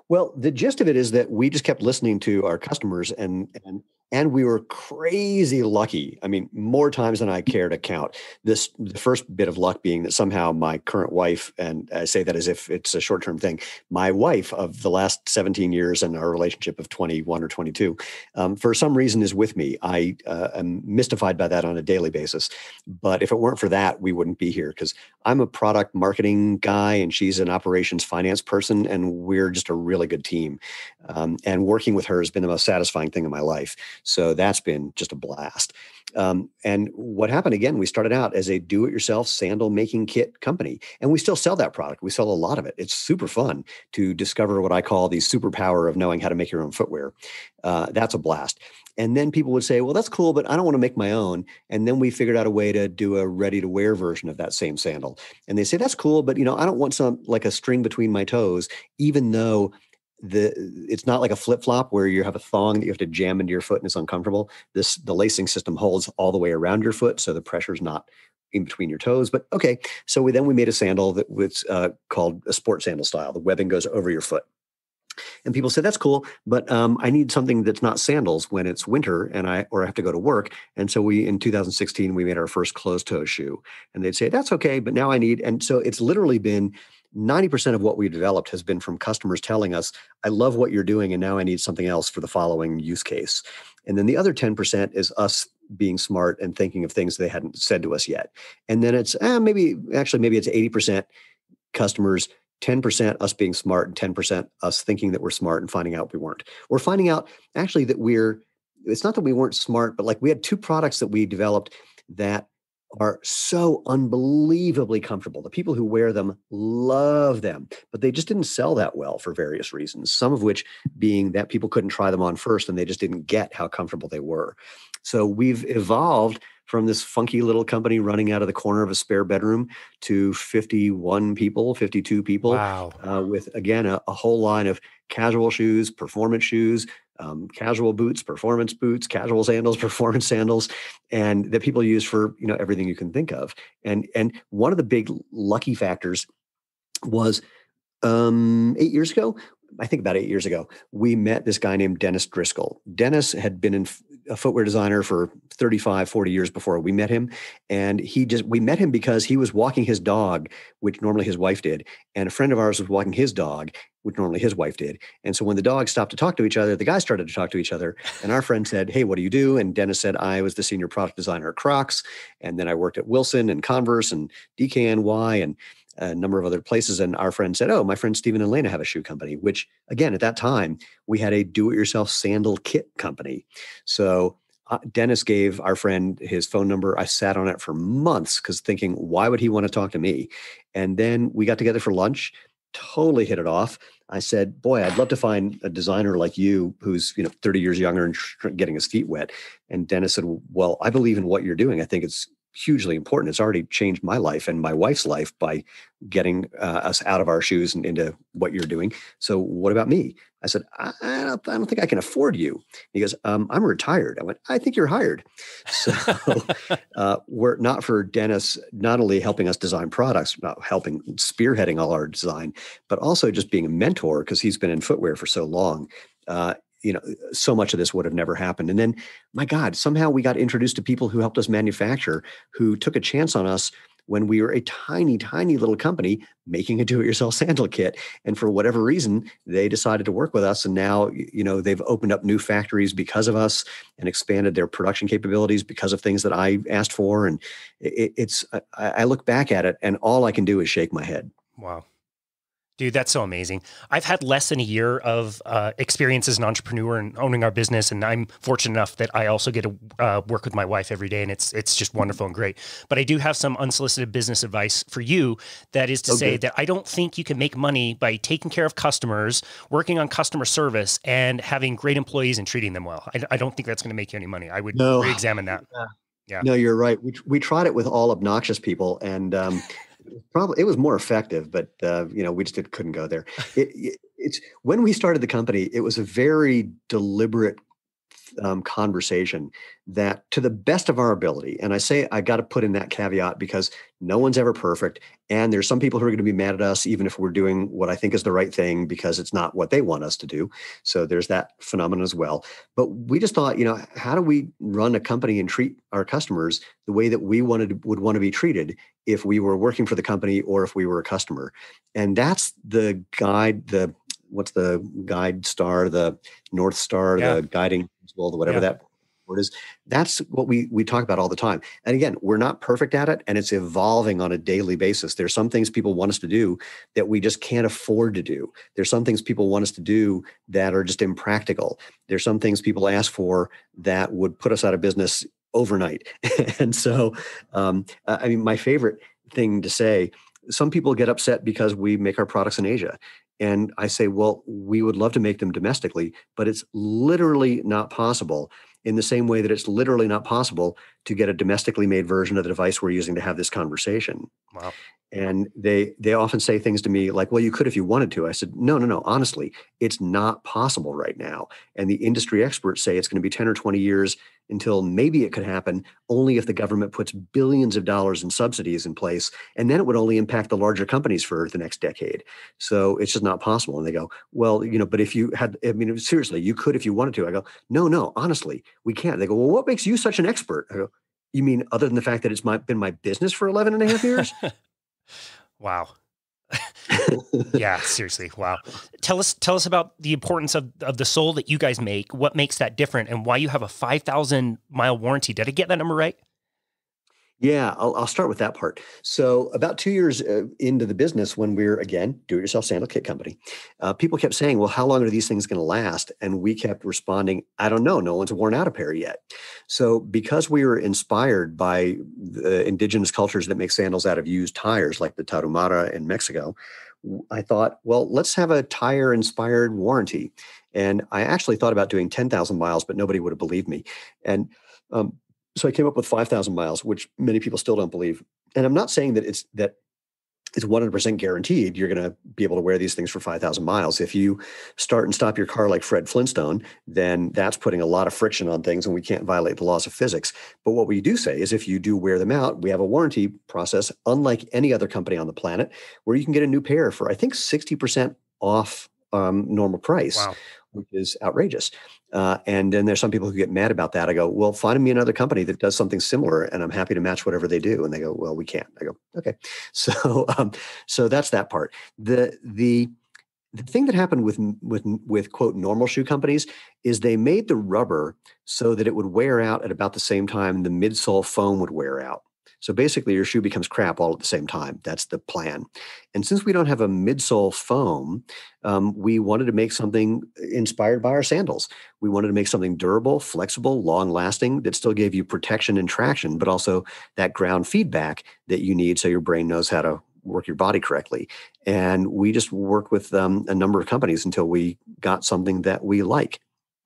Well, the gist of it is that we just kept listening to our customers, and we were crazy lucky. I mean, more times than I care to count. The first bit of luck being that somehow my current wife, and I say that as if it's a short-term thing, my wife of the last 17 years and our relationship of 21 or 22, for some reason is with me. I am mystified by that on a daily basis. But if it weren't for that, we wouldn't be here, because I'm a product marketing guy and she's an operations finance person, and we're just a really good team. And working with her has been the most satisfying thing in my life. So that's been just a blast. And what happened, again, we started out as a do-it-yourself sandal making kit company, and we still sell that product. We sell a lot of it. It's super fun to discover what I call the superpower of knowing how to make your own footwear. That's a blast. And then people would say, well, that's cool, but I don't want to make my own. And then we figured out a way to do a ready-to-wear version of that same sandal. And they say, that's cool, but I don't want some like a string between my toes, even though it's not like a flip-flop where you have a thong that you have to jam into your foot and it's uncomfortable. The lacing system holds all the way around your foot, so the pressure's not in between your toes. But okay, so we made a sandal that was called a sport sandal style. The webbing goes over your foot. And people said, that's cool, but I need something that's not sandals when it's winter and I have to go to work. And so in 2016, we made our first closed-toe shoe. And they'd say, that's okay, but now and so it's literally been 90% of what we developed has been from customers telling us, I love what you're doing, and now I need something else for the following use case. And then the other 10% is us being smart and thinking of things they hadn't said to us yet. And then it's maybe it's 80% customers, 10% us being smart, and 10% us thinking that we're smart and finding out we weren't. Or finding out actually that it's not that we weren't smart, but like we had two products that we developed that are so unbelievably comfortable. The people who wear them love them, but they just didn't sell that well for various reasons, some of which being that people couldn't try them on first and they just didn't get how comfortable they were. So we've evolved from this funky little company running out of the corner of a spare bedroom to 51 people, 52 people. Wow. With, again, a whole line of casual shoes, performance shoes, casual boots, performance boots, casual sandals, performance sandals, and that people use for, everything you can think of. And one of the big lucky factors was 8 years ago, I think about 8 years ago, we met this guy named Dennis Driscoll. Dennis had been a footwear designer for 35, 40 years before we met him. And we met him because he was walking his dog, which normally his wife did. And a friend of ours was walking his dog, which normally his wife did. And so when the dogs stopped to talk to each other, the guys started to talk to each other. And our friend said, hey, what do you do? And Dennis said, I was the senior product designer at Crocs. And then I worked at Wilson and Converse and DKNY and a number of other places. And our friend said, oh, my friend Stephen and Lena have a shoe company, which again, at that time, we had a do-it-yourself sandal kit company. So Dennis gave our friend his phone number. I sat on it for months because thinking, why would he want to talk to me? And then we got together for lunch, totally hit it off. I said, boy, I'd love to find a designer like you who's 30 years younger and getting his feet wet. And Dennis said, well, I believe in what you're doing. I think it's hugely important. It's already changed my life and my wife's life by getting us out of our shoes and into what you're doing. So what about me? I said, I don't think I can afford you. He goes, I'm retired. I went, I think you're hired. So we're not for Dennis, not only helping us design products, not helping spearheading all our design, but also just being a mentor because he's been in footwear for so long. So much of this would have never happened. And then, my God, somehow we got introduced to people who helped us manufacture, who took a chance on us when we were a tiny, tiny little company making a do-it-yourself sandal kit. And for whatever reason, they decided to work with us. And now, they've opened up new factories because of us and expanded their production capabilities because of things that I asked for. And I look back at it and all I can do is shake my head. Wow. Dude, that's so amazing. I've had less than a year of experience as an entrepreneur and owning our business, and I'm fortunate enough that I also get to work with my wife every day, and it's just wonderful and great. But I do have some unsolicited business advice for you. That is to say that I don't think you can make money by taking care of customers, working on customer service, and having great employees and treating them well. I don't think that's going to make you any money. I would re-examine that. Yeah. No, you're right. We tried it with all obnoxious people, and it was more effective, but we just couldn't go there. It's when we started the company, it was a very deliberate conversation that, to the best of our ability, and I say I got to put in that caveat because no one's ever perfect, and there's some people who are going to be mad at us even if we're doing what I think is the right thing because it's not what they want us to do. So there's that phenomenon as well. But we just thought, how do we run a company and treat our customers the way that we would want to be treated if we were working for the company or if we were a customer? And that's the guide, what's the guide star, the North Star, the guiding principle, whatever that word is. That's what we talk about all the time. And again, we're not perfect at it, and it's evolving on a daily basis. There's some things people want us to do that we just can't afford to do. There's some things people want us to do that are just impractical. There's some things people ask for that would put us out of business overnight. And so, my favorite thing to say, some people get upset because we make our products in Asia. And I say, well, we would love to make them domestically, but it's literally not possible, in the same way that it's literally not possible to get a domestically made version of the device we're using to have this conversation. Wow. And they often say things to me like, well, you could if you wanted to. I said, no, honestly, it's not possible right now. And the industry experts say it's going to be 10 or 20 years until maybe it could happen, only if the government puts billions of dollars in subsidies in place. And then it would only impact the larger companies for the next decade. So it's just not possible. And they go, well, but if you had, seriously, you could if you wanted to. I go, no, honestly, we can't. They go, well, what makes you such an expert? I go, you mean other than the fact that it's been my business for 11 and a half years? Wow. Yeah, seriously. Wow. Tell us about the importance of the sole that you guys make, what makes that different, and why you have a 5,000 mile warranty. Did I get that number right? Yeah, I'll start with that part. So about 2 years into the business, when we're, again, do-it-yourself sandal kit company, people kept saying, well, how long are these things going to last? And we kept responding, I don't know. No one's worn out a pair yet. So because we were inspired by the indigenous cultures that make sandals out of used tires, like the Tarahumara in Mexico, I thought, well, let's have a tire-inspired warranty. And I actually thought about doing 10,000 miles, but nobody would have believed me. And so I came up with 5,000 miles, which many people still don't believe. And I'm not saying that it's 100% guaranteed you're going to be able to wear these things for 5,000 miles. If you start and stop your car like Fred Flintstone, then that's putting a lot of friction on things, and we can't violate the laws of physics. But what we do say is if you do wear them out, we have a warranty process, unlike any other company on the planet, where you can get a new pair for, I think, 60% off normal price. Wow. Which is outrageous. And then there's some people who get mad about that. I go, well, find me another company that does something similar, and I'm happy to match whatever they do. And they go, well, we can't. I go, okay. So that's that part. The thing that happened with quote normal shoe companies is they made the rubber so that it would wear out at about the same time the midsole foam would wear out. So basically your shoe becomes crap all at the same time. That's the plan. And since we don't have a midsole foam, we wanted to make something inspired by our sandals. We wanted to make something durable, flexible, long-lasting that still gave you protection and traction, but also that ground feedback that you need so your brain knows how to work your body correctly. And we just worked with a number of companies until we got something that we like.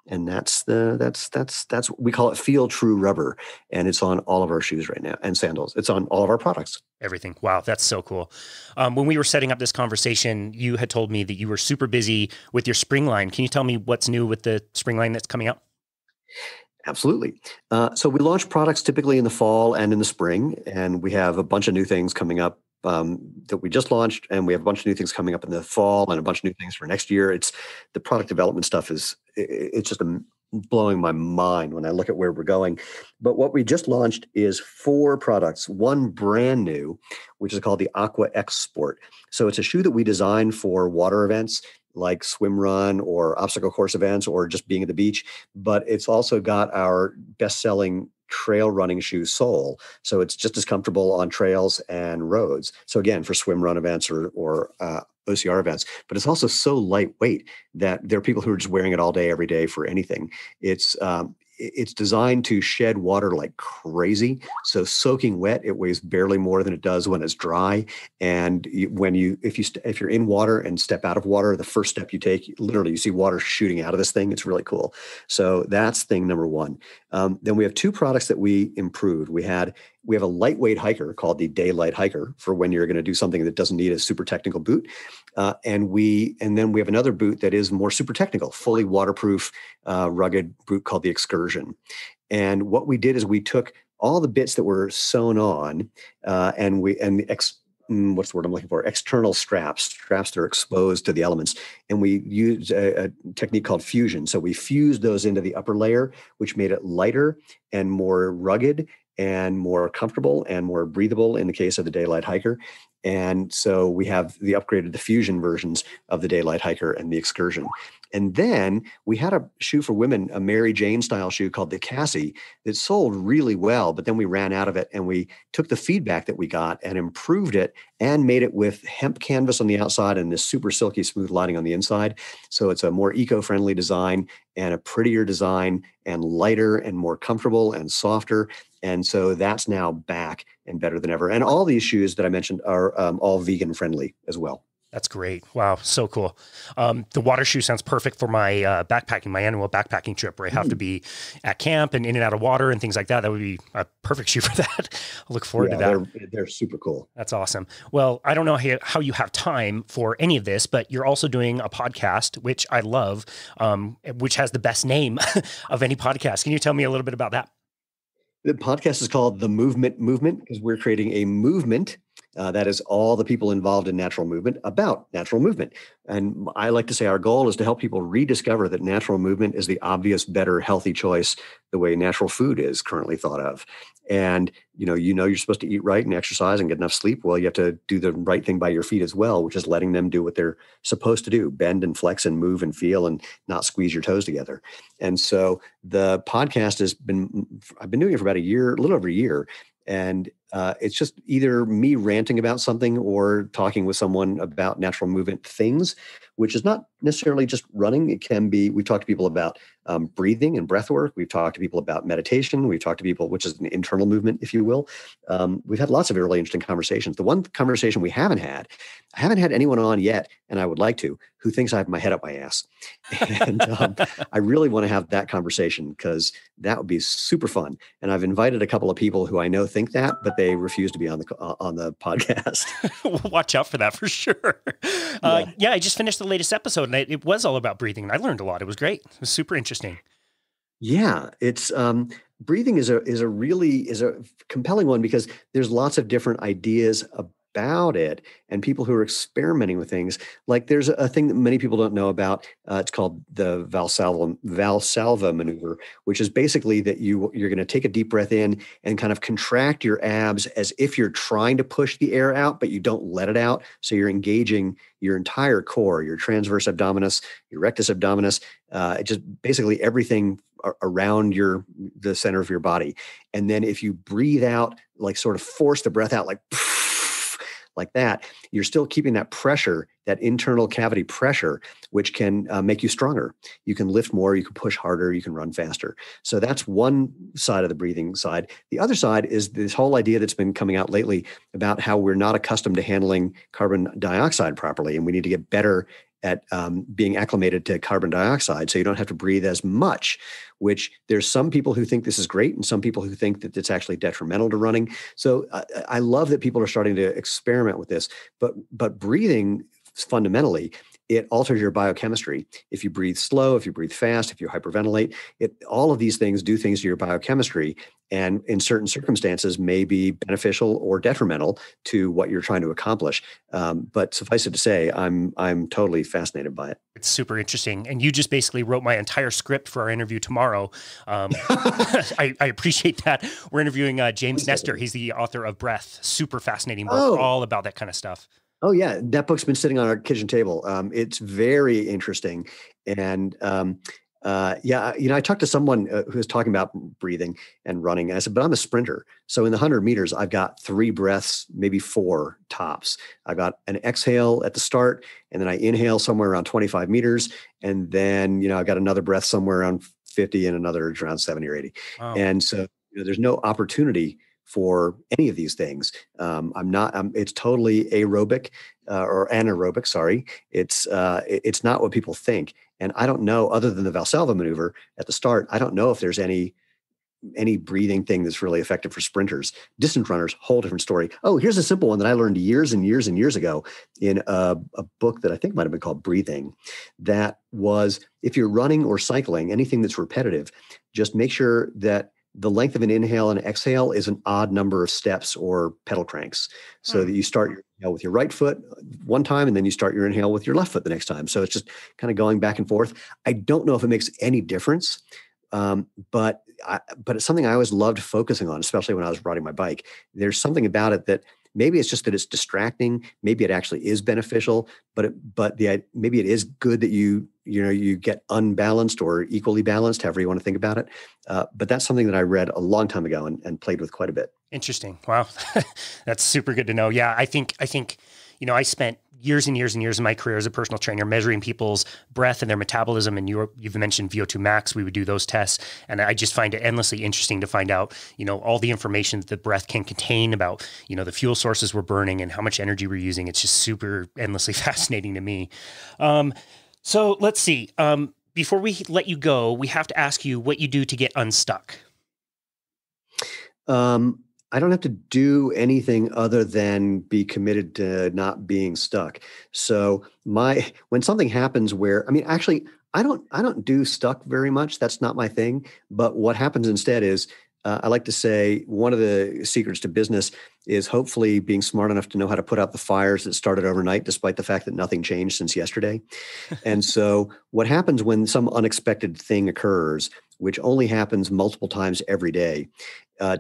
And that's we call it Feel True Rubber, and it's on all of our shoes right now and sandals. It's on all of our products. Everything. Wow, that's so cool. When we were setting up this conversation, you had told me that you were super busy with your spring line. Can you tell me what's new with the spring line that's coming out? Absolutely. So we launch products typically in the fall and in the spring, and we have a bunch of new things coming up that we just launched, and we have a bunch of new things coming up in the fall and a bunch of new things for next year. It's the product development stuff it's just blowing my mind when I look at where we're going. But what we just launched is 4 products, one brand new, which is called the Aqua X Sport. So it's a shoe that we designed for water events like swim run or obstacle course events or just being at the beach. But it's also got our best-selling trail running shoe sole. So it's just as comfortable on trails and roads. So again, for swim run events or OCR events, but it's also so lightweight that there are people who are just wearing it all day, every day for anything. It's designed to shed water like crazy. So soaking wet, it weighs barely more than it does when it's dry. And if you're in water and step out of water, the first step you take, literally you see water shooting out of this thing. It's really cool. So that's thing number one. Then we have 2 products that we improved. We have a lightweight hiker called the Daylight Hiker for when you're going to do something that doesn't need a super technical boot. And then we have another boot that is more super technical, fully waterproof, rugged boot called the Excursion. And what we did is we took all the bits that were sewn on, what's the word I'm looking for? External straps that are exposed to the elements. And we used a technique called fusion. So we fused those into the upper layer, which made it lighter and more rugged and more comfortable and more breathable in the case of the Daylight Hiker. And so we have the fusion versions of the Daylight Hiker and the Excursion. And then we had a shoe for women, a Mary Jane style shoe called the Cassie that sold really well, but then we ran out of it and we took the feedback that we got and improved it and made it with hemp canvas on the outside and this super silky smooth lining on the inside. So it's a more eco-friendly design and a prettier design and lighter and more comfortable and softer. And so that's now back and better than ever. And all these shoes that I mentioned are all vegan friendly as well. That's great. Wow. So cool. The water shoe sounds perfect for my backpacking, my annual backpacking trip where I have to be at camp and in and out of water and things like that. That would be a perfect shoe for that. I look forward to that. They're super cool. That's awesome. Well, I don't know how you have time for any of this, but you're also doing a podcast, which I love, which has the best name of any podcast. Can you tell me a little bit about that? The podcast is called The Movement because we're creating a movement that is all the people involved in natural movement about natural movement. And I like to say our goal is to help people rediscover that natural movement is the obvious, better, healthy choice, the way natural food is currently thought of. And, you're supposed to eat right and exercise and get enough sleep. Well, you have to do the right thing by your feet as well, which is letting them do what they're supposed to do, bend and flex and move and feel and not squeeze your toes together. And so the podcast I've been doing it for about a little over a year. And it's just either me ranting about something or talking with someone about natural movement things, which is not necessarily just running. It can be, we've talked to people about breathing and breath work. We've talked to people about meditation. We've talked to people, which is an internal movement, if you will. We've had lots of really interesting conversations. The one conversation I haven't had anyone on yet, and I would like to, who thinks I have my head up my ass. And I really want to have that conversation because that would be super fun. And I've invited a couple of people who I know think that, but they refuse to be on the podcast. Watch out for that for sure. I just finished the latest episode and it was all about breathing and I learned a lot. It was great. It was super interesting. Yeah, it's breathing is a compelling one because there's lots of different ideas about it and people who are experimenting with things. Like there's a thing that many people don't know about. It's called the Valsalva maneuver, which is basically that you're going to take a deep breath in and kind of contract your abs as if you're trying to push the air out, but you don't let it out. So you're engaging your entire core, your transverse abdominis, your rectus abdominis, just basically everything around the center of your body. And then if you breathe out, like sort of force the breath out, like that, you're still keeping that pressure, that internal cavity pressure, which can make you stronger. You can lift more, you can push harder, you can run faster. So that's one side of the breathing side. The other side is this whole idea that's been coming out lately about how we're not accustomed to handling carbon dioxide properly, and we need to get better at being acclimated to carbon dioxide so you don't have to breathe as much, which there's some people who think this is great and some people who think that it's actually detrimental to running. So I love that people are starting to experiment with this, but breathing fundamentally it alters your biochemistry. If you breathe slow, if you breathe fast, if you hyperventilate, all of these things do things to your biochemistry, and in certain circumstances may be beneficial or detrimental to what you're trying to accomplish. But suffice it to say, I'm totally fascinated by it. It's super interesting. And you just basically wrote my entire script for our interview tomorrow. I appreciate that. We're interviewing James Nestor. He's the author of Breath. Super fascinating book, all about that kind of stuff. Oh yeah, that book's been sitting on our kitchen table. It's very interesting, and I talked to someone who was talking about breathing and running, and I said, "But I'm a sprinter, so in the 100 meters, I've got 3 breaths, maybe 4 tops. I've got an exhale at the start, and then I inhale somewhere around 25 meters, and then I've got another breath somewhere around 50, and another around 70 or 80, Wow. And so there's no opportunity for any of these things. It's totally aerobic or anaerobic. Sorry. It's not what people think. And I don't know, other than the Valsalva maneuver at the start, I don't know if there's any breathing thing that's really effective for sprinters. Distance runners, whole different story. Oh, here's a simple one that I learned years and years and years ago in a book that I think might've been called Breathing. That was, if you're running or cycling, anything that's repetitive, just make sure that the length of an inhale and exhale is an odd number of steps or pedal cranks, so that you start your inhale with your right foot one time, and then you start your inhale with your left foot the next time. So it's just kind of going back and forth. I don't know if it makes any difference, but it's something I always loved focusing on, especially when I was riding my bike. There's something about it that maybe it's just that it's distracting. Maybe it actually is beneficial, but maybe it is good that you get unbalanced or equally balanced, however you want to think about it. But that's something that I read a long time ago and played with quite a bit. Interesting. Wow. That's super good to know. Yeah. I think, I spent years and years and years of my career as a personal trainer measuring people's breath and their metabolism. And you've mentioned VO2 max. We would do those tests. And I just find it endlessly interesting to find out, all the information that the breath can contain about, the fuel sources we're burning and how much energy we're using. It's just super endlessly fascinating to me. So let's see. Before we let you go, we have to ask you what you do to get unstuck. I don't have to do anything other than be committed to not being stuck. So when something happens where, actually, I don't do stuck very much. That's not my thing. But what happens instead is, I like to say one of the secrets to business is hopefully being smart enough to know how to put out the fires that started overnight, despite the fact that nothing changed since yesterday. And so what happens when some unexpected thing occurs, which only happens multiple times every day,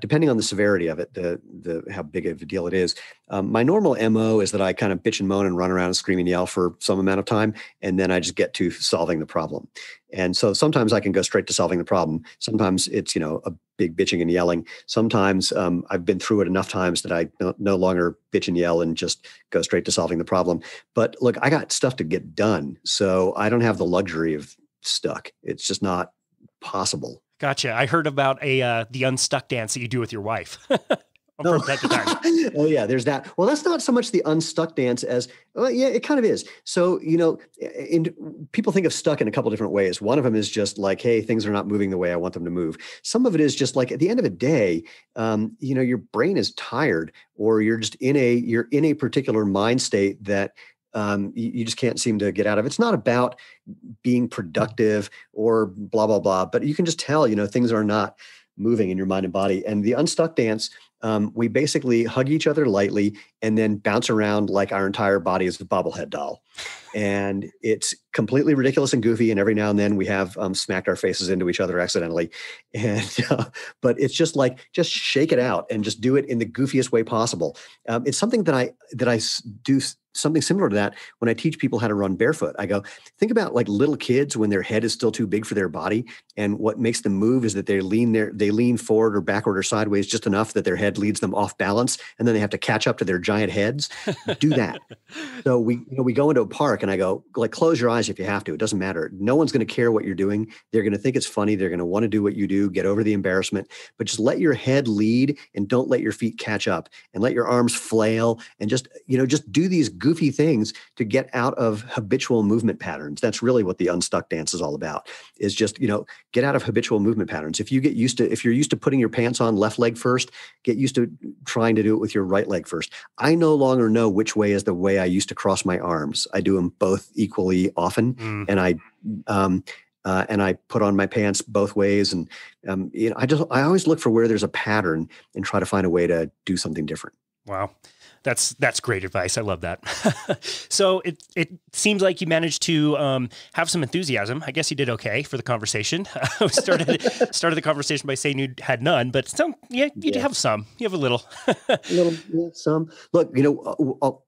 depending on the severity of it, the how big of a deal it is. My normal MO is that I kind of bitch and moan and run around and scream and yell for some amount of time, and then I just get to solving the problem. And so sometimes I can go straight to solving the problem. Sometimes it's, a big bitching and yelling. Sometimes I've been through it enough times that I no longer bitch and yell and just go straight to solving the problem. But look, I got stuff to get done, so I don't have the luxury of stuck. It's just not possible. Gotcha. I heard about the Unstuck Dance that you do with your wife. From time to time. Oh yeah, there's that. Well, that's not so much the Unstuck Dance as, well, yeah, it kind of is. So, people think of stuck in a couple different ways. One of them is just like, hey, things are not moving the way I want them to move. Some of it is just like, at the end of the day, your brain is tired, or you're just in a particular mind state that you just can't seem to get out of. It's not about being productive or blah, blah, blah, but you can just tell, things are not moving in your mind and body. And the Unstuck Dance, we basically hug each other lightly and then bounce around like our entire body is a bobblehead doll. And it's completely ridiculous and goofy. And every now and then we have smacked our faces into each other accidentally. And but it's just like, just shake it out and just do it in the goofiest way possible. It's something that I do something similar to that when I teach people how to run barefoot. I go, think about like little kids when their head is still too big for their body. And what makes them move is that they lean forward or backward or sideways just enough that their head leads them off balance. And then they have to catch up to their giant heads. Do that. So we go into a park and I go, like, close your eyes if you have to. It doesn't matter. No one's going to care what you're doing. They're going to think it's funny. They're going to want to do what you do, get over the embarrassment, but just let your head lead and don't let your feet catch up, and let your arms flail, and just do these goofy things to get out of habitual movement patterns. That's really what the Unstuck Dance is all about, is just, get out of habitual movement patterns. If you're used to putting your pants on left leg first, get used to trying to do it with your right leg first. I no longer know which way is the way I used to cross my arms. I do them both equally often. And I put on my pants both ways. And, I always look for where there's a pattern and try to find a way to do something different. Wow. That's great advice. I love that. So it seems like you managed to have some enthusiasm. I guess you did okay for the conversation. We started the conversation by saying you had none, but you have some. You have a little. Some. Look,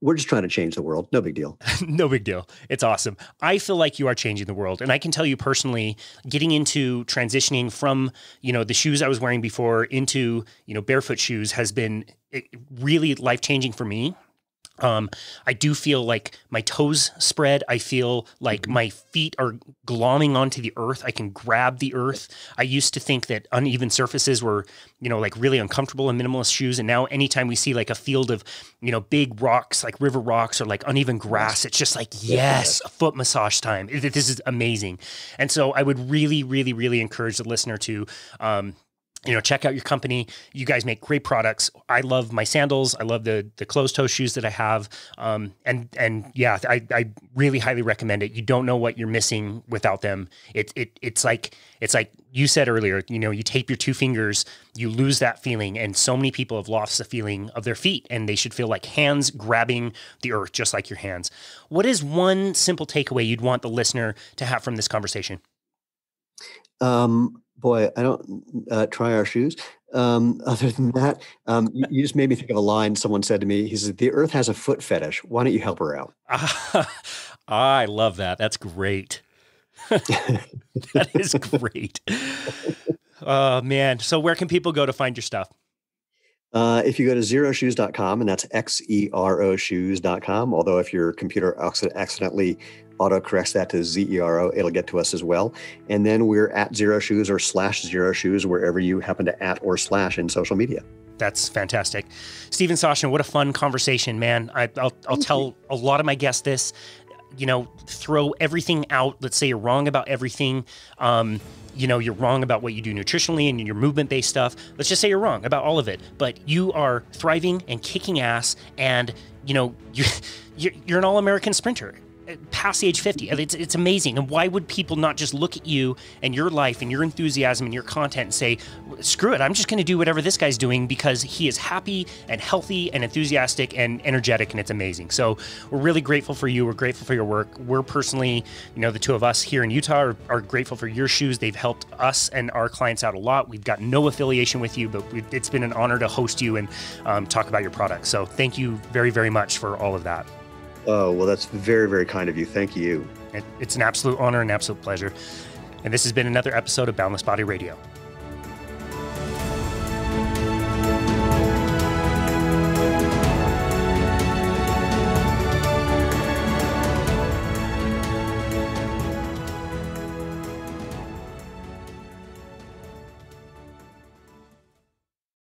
we're just trying to change the world. No big deal. No big deal. It's awesome. I feel like you are changing the world, and I can tell you personally, getting into transitioning from the shoes I was wearing before into barefoot shoes has been really life-changing for me. I do feel like my toes spread. I feel like my feet are glomming onto the earth. I can grab the earth. I used to think that uneven surfaces were, like really uncomfortable in minimalist shoes. And now anytime we see like a field of, big rocks, like river rocks or like uneven grass, it's just like, yes, a foot massage time. This is amazing. And so I would really, really, really encourage the listener to, check out your company. You guys make great products. I love my sandals. I love the closed toe shoes that I have. I really highly recommend it. You don't know what you're missing without them. It's like you said earlier, you tape your two fingers, you lose that feeling. And so many people have lost the feeling of their feet, and they should feel like hands grabbing the earth, just like your hands. What is one simple takeaway you'd want the listener to have from this conversation? Boy, I don't try our shoes. Other than that, you just made me think of a line someone said to me. He said, "The earth has a foot fetish. Why don't you help her out?" I love that. That's great. That is great. Oh, man. So where can people go to find your stuff? If you go to xeroshoes.com, and that's xeroshoes.com, although if your computer accidentally autocorrects that to Zero, it'll get to us as well. And then we're at Xero Shoes or /Xero Shoes, wherever you happen to @ or / in social media. That's fantastic. Stephen, Sashen, what a fun conversation, man. I'll tell a lot of my guests this, throw everything out. Let's say you're wrong about everything. You're wrong about what you do nutritionally and your movement-based stuff. Let's just say you're wrong about all of it, but you are thriving and kicking ass, and you're an All-American sprinter past the age 50. It's amazing. And why would people not just look at you and your life and your enthusiasm and your content and say, screw it, I'm just going to do whatever this guy's doing because he is happy and healthy and enthusiastic and energetic, and it's amazing. So we're really grateful for you. We're grateful for your work. We're personally, the two of us here in Utah are grateful for your shoes. They've helped us and our clients out a lot. We've got no affiliation with you, but it's been an honor to host you and talk about your products. So thank you very, very much for all of that. Oh, well, that's very, very kind of you. Thank you. It's an absolute honor and absolute pleasure. And this has been another episode of Boundless Body Radio.